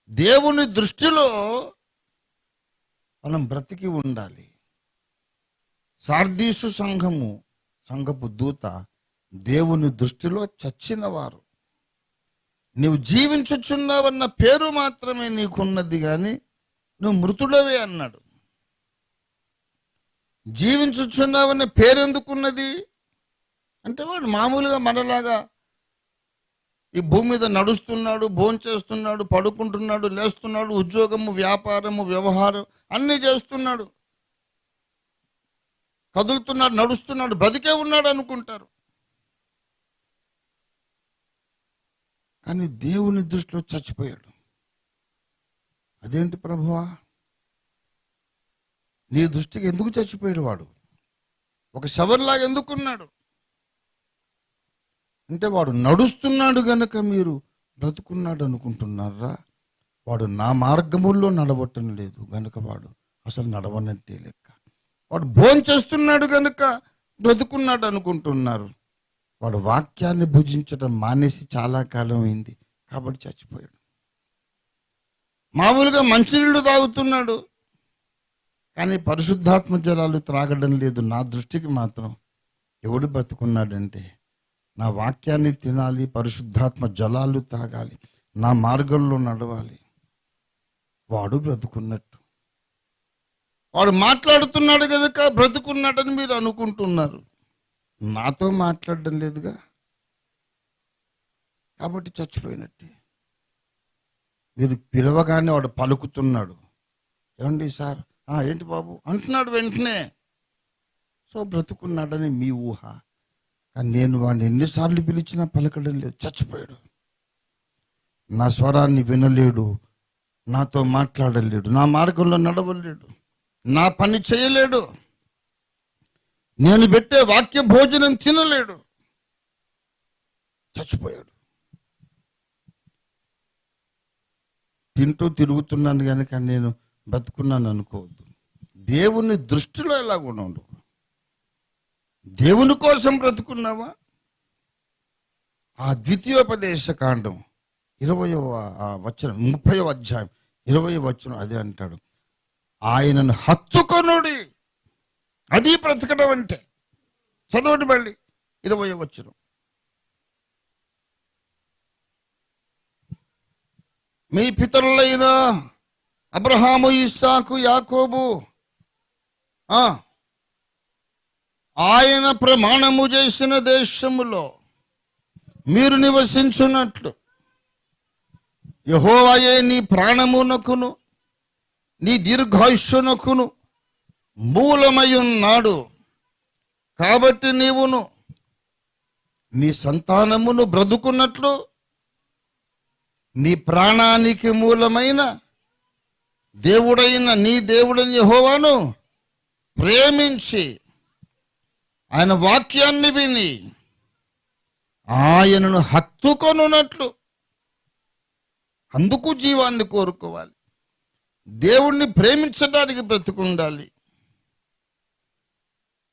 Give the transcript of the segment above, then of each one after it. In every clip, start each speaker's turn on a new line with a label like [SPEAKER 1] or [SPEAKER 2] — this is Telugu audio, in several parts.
[SPEAKER 1] దేవుని దృష్టిలో మనం బ్రతికి ఉండాలి. సార్దీసు సంఘపు దూత దేవుని దృష్టిలో చచ్చిన వారు. నువ్వు జీవించుచున్నావన్న పేరు మాత్రమే నీకున్నది, కానీ నువ్వు మృతుడవే అన్నాడు. జీవించుచున్నావన్న పేరు ఎందుకున్నది అంటే వాడు మామూలుగా మనలాగా ఈ భూమి మీద నడుస్తున్నాడు, భోంచేస్తున్నాడు, పడుకుంటున్నాడు, లేస్తున్నాడు, ఉద్యోగము, వ్యాపారము, వ్యవహారం అన్నీ చేస్తున్నాడు, కదులుతున్నాడు, నడుస్తున్నాడు, బతికే ఉన్నాడు అనుకుంటారు. కానీ దేవుని దృష్టిలో చచ్చిపోయాడు. అదేంటి ప్రభువా, నీ దృష్టికి ఎందుకు చచ్చిపోయాడు వాడు? ఒక శవంలాగా ఎందుకున్నాడు అంటే వాడు నడుస్తున్నాడు గనక మీరు బ్రతుకున్నాడు అనుకుంటున్నారా? వాడు నా మార్గముల్లో నడవటం లేదు గనుక వాడు అసలు నడవనట్టే లెక్క. వాడు భోంచేస్తున్నాడు గనుక బ్రతుకున్నాడు అనుకుంటున్నారు. వాడు వాక్యాన్ని భుజించడం మానేసి చాలా కాలం అయింది కాబట్టి చచ్చిపోయాడు. మామూలుగా మంచినీళ్ళు తాగుతున్నాడు కానీ పరిశుద్ధాత్మ జలాలు త్రాగడం లేదు. నా దృష్టికి మాత్రం ఎవడు బతుకున్నాడంటే నా వాక్యాన్ని తినాలి, పరిశుద్ధాత్మ జలాలు తాగాలి, నా మార్గంలో నడవాలి, వాడు బ్రతుకున్నట్టు. వాడు మాట్లాడుతున్నాడు కనుక బ్రతుకున్నాడని మీరు అనుకుంటున్నారు. నాతో మాట్లాడడం లేదుగా కాబట్టి చచ్చిపోయినట్టే. మీరు పిలవగానే వాడు పలుకుతున్నాడు, ఏమండి సార్, ఏంటి బాబు అంటున్నాడు వెంటనే. సో బ్రతుకున్నాడని మీ ఊహ. కానీ నేను వాడిని ఎన్నిసార్లు పిలిచినా పలకడం లేదు, చచ్చిపోయాడు. నా స్వరాన్ని వినలేడు, నాతో మాట్లాడలేడు, నా మార్గంలో నడవలేడు, నా పని చేయలేడు, నేను పెట్టే వాక్య భోజనం తినలేడు, చచ్చిపోయాడు. తింటూ తిరుగుతున్నాను కనుక నేను బ్రతుకున్నాను అనుకోవద్దు. దేవుని దృష్టిలో ఎలాగున్నా ఉండు. దేవుని కోసం బ్రతుకున్నావా? ఆ ద్వితీయోపదేశ కాండం 20వ వచనం 30వ అధ్యాయం 20వ వచనం అదే అంటాడు, ఆయనను హత్తుకొనుడి. అది బ్రతకడం అంటే. చదవండి మళ్ళీ 20వ వచనం. మీ పితరులైన అబ్రహాము, ఇస్సాకు, యాకోబు ఆయన ప్రమాణము చేసిన దేశములో మీరు నివసించున్నట్లు యెహోవాయే నీ ప్రాణమునకును నీ దీర్ఘాయుష్యునకును మూలమై ఉన్నాడు. కాబట్టి నీవును నీ సంతానమును బ్రతుకున్నట్లు నీ ప్రాణానికి మూలమైన దేవుడైన నీ దేవుడైన యెహోవాను ప్రేమించి ఆయన వాక్యాన్ని విని ఆయనను హత్తుకొనున్నట్లు. అందుకు జీవాన్ని కోరుకోవాలి. దేవుణ్ణి ప్రేమించడానికి బ్రతుకుండాలి,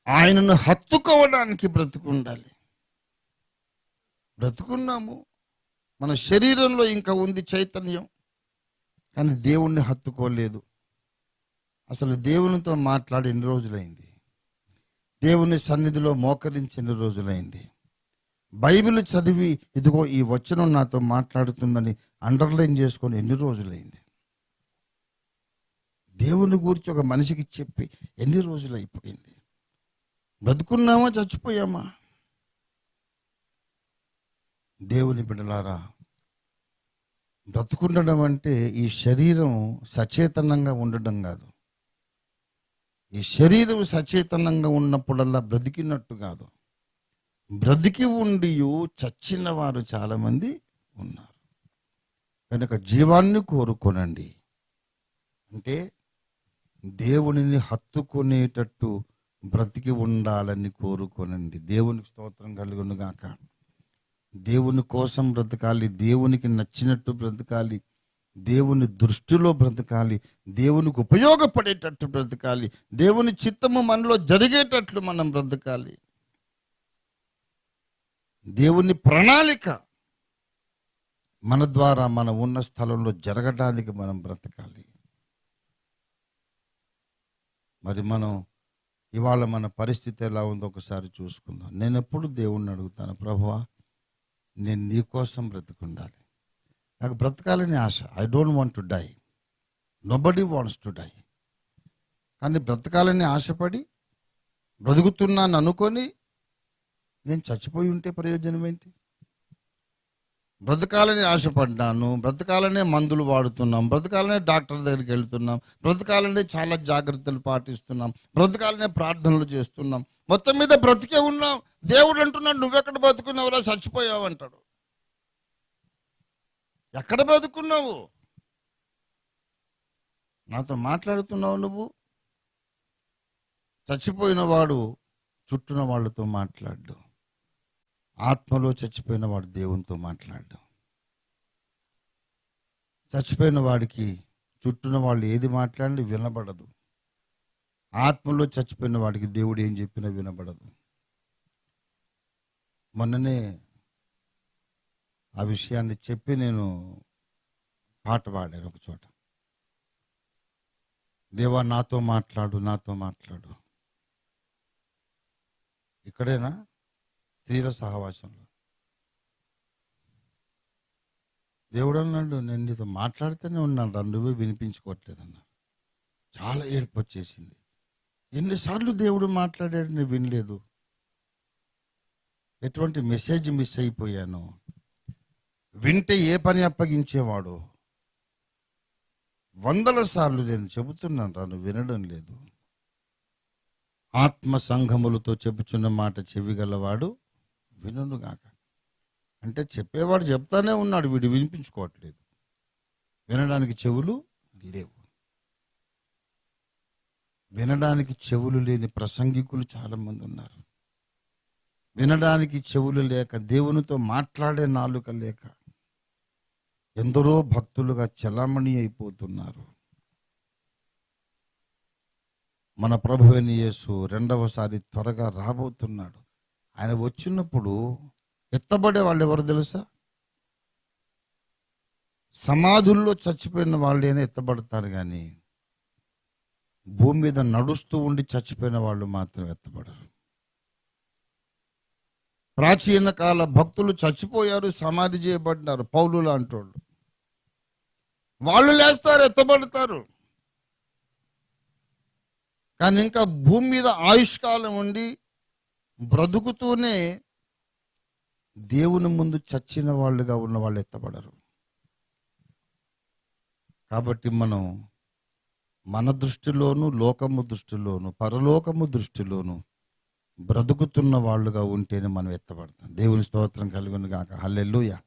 [SPEAKER 1] ఆయనను హత్తుకోవడానికి బ్రతుకుండాలి. బ్రతుకున్నాము, మన శరీరంలో ఇంకా ఉంది చైతన్యం, కానీ దేవుణ్ణి హత్తుకోలేదు. అసలు దేవునితో మాట్లాడి ఎన్ని రోజులైంది? దేవుని సన్నిధిలో మోకరించి ఎన్ని రోజులైంది? బైబిల్ చదివి ఇదిగో ఈ వచనం నాతో మాట్లాడుతుందని అండర్లైన్ చేసుకొని ఎన్ని రోజులైంది? దేవుని గురించి ఒక మనిషికి చెప్పి ఎన్ని రోజులు అయిపోయింది? బ్రతుకున్నామా, చచ్చిపోయామా? దేవుని బిడ్డలారా, బ్రతుకుండడం అంటే ఈ శరీరం సచేతనంగా ఉండడం కాదు. ఈ శరీరం సచేతనంగా ఉన్నప్పుడల్లా బ్రతికినట్టు కాదు. బ్రతికి ఉండి చచ్చిన వారు చాలామంది ఉన్నారు. కనుక జీవాన్ని కోరుకోనండి అంటే దేవునిని హత్తుకునేటట్టు బ్రతికి ఉండాలని కోరుకోనండి. దేవునికి స్తోత్రం కలుగును గాక. దేవుని కోసం బ్రతకాలి, దేవునికి నచ్చినట్టు బ్రతకాలి, దేవుని దృష్టిలో బ్రతకాలి, దేవునికి ఉపయోగపడేటట్టు బ్రతకాలి, దేవుని చిత్తము మనలో జరిగేటట్లు మనం బ్రతకాలి. దేవుని ప్రణాళిక మన ద్వారా మనం ఉన్న స్థలంలో జరగడానికి మనం బ్రతకాలి. మరి మనం ఇవాళ మన పరిస్థితి ఎలా ఉందో ఒకసారి చూసుకుందాం. నేను ఎప్పుడు దేవుణ్ణి అడుగుతాను, ప్రభువా నేను నీ కోసం బ్రతుకుండాలి, నాకు బ్రతకాలని ఆశ. I don't want to die, nobody wants to die. కానీ బ్రతకాలని ఆశపడి బ్రతుకుతున్నాను అనుకొని నేను చచ్చిపోయి ఉంటే ప్రయోజనం ఏంటి? బ్రతకాలని ఆశపడ్డాను, బ్రతకాలనే మందులు వాడుతున్నాం, బ్రతకాలనే డాక్టర్ దగ్గరికి వెళ్తున్నాం, బ్రతకాలనే చాలా జాగ్రత్తలు పాటిస్తున్నాం, బ్రతకాలనే ప్రార్థనలు చేస్తున్నాం, మొత్తం మీద బ్రతికే ఉన్నాం. దేవుడు అంటున్నాడు, నువ్వెక్కడ బతుకున్నావురా, చచ్చిపోయావు అంటాడు. ఎక్కడ బతుకున్నావు? నాతో మాట్లాడుతున్నావు నువ్వు? చచ్చిపోయిన వాడు చుట్టూన వాళ్ళతో మాట్లాడు, ఆత్మలో చచ్చిపోయిన వాడు దేవునితో మాట్లాడు. చచ్చిపోయిన వాడికి చుట్టూన వాళ్ళు ఏది మాట్లాడి వినబడదు. ఆత్మలో చచ్చిపోయిన వాడికి దేవుడు ఏం చెప్పినా వినబడదు. మొన్ననే ఆ విషయాన్ని చెప్పి నేను పాట పాడాను ఒక చోట. దేవా నాతో మాట్లాడు, నాతో మాట్లాడు. ఇక్కడేనా? స్త్రీల సహవాసంలో దేవుడు అన్నాడు, నేను నీతో మాట్లాడితేనే ఉన్నాను, నువ్వే వినిపించుకోవట్లేదన్నాడు. చాలా ఏడుపు వచ్చేసింది. ఎన్నిసార్లు దేవుడు మాట్లాడాడు, నేను వినలేదు. ఎటువంటి మెసేజ్ మిస్ అయిపోయాను. వింటే ఏ పని అప్పగించేవాడు. 100 సార్లు నేను చెబుతున్నాను, నువ్వు వినడం లేదు. ఆత్మ సంఘములతో చెబుతున్న మాట చెవిగలవాడు వినుగాక. అంటే చెప్పేవాడు చెప్తానే ఉన్నాడు, వీడు వినిపించుకోవట్లేదు. వినడానికి చెవులు లేవు. వినడానికి చెవులు లేని ప్రసంగికులు చాలా మంది ఉన్నారు. వినడానికి చెవులు లేక, దేవునితో మాట్లాడే నాలుక లేక ఎందరో భక్తులుగా చలామణి అయిపోతున్నారు. మన ప్రభువైన యేసు రెండవసారి త్వరగా రాబోతున్నాడు. ఆయన వచ్చినప్పుడు ఎత్తబడే వాళ్ళు ఎవరు తెలుసా? సమాధుల్లో చచ్చిపోయిన వాళ్ళైనా ఎత్తబడతారు, కానీ భూమి మీద నడుస్తూ ఉండి చచ్చిపోయిన వాళ్ళు మాత్రం ఎత్తబడరు. ప్రాచీన కాల భక్తులు చచ్చిపోయారు, సమాధి చేయబడ్డారు. పౌలు లాంటి వాళ్ళు లేస్తారు, ఎత్తబడతారు. కానీ ఇంకా భూమి మీద ఆయుష్కాలం ఉండి బ్రతుకుతూనే దేవుని ముందు చచ్చిన వాళ్ళుగా ఉన్న వాళ్ళు ఎత్తబడరు. కాబట్టి మనం మన దృష్టిలోను, లోకము దృష్టిలోను, పరలోకము దృష్టిలోను బ్రతుకుతున్న వాళ్ళుగా ఉంటేనే మనం ఎత్తబడతాం. దేవుని స్తోత్రం కలుగును గాక. హల్లెలూయా.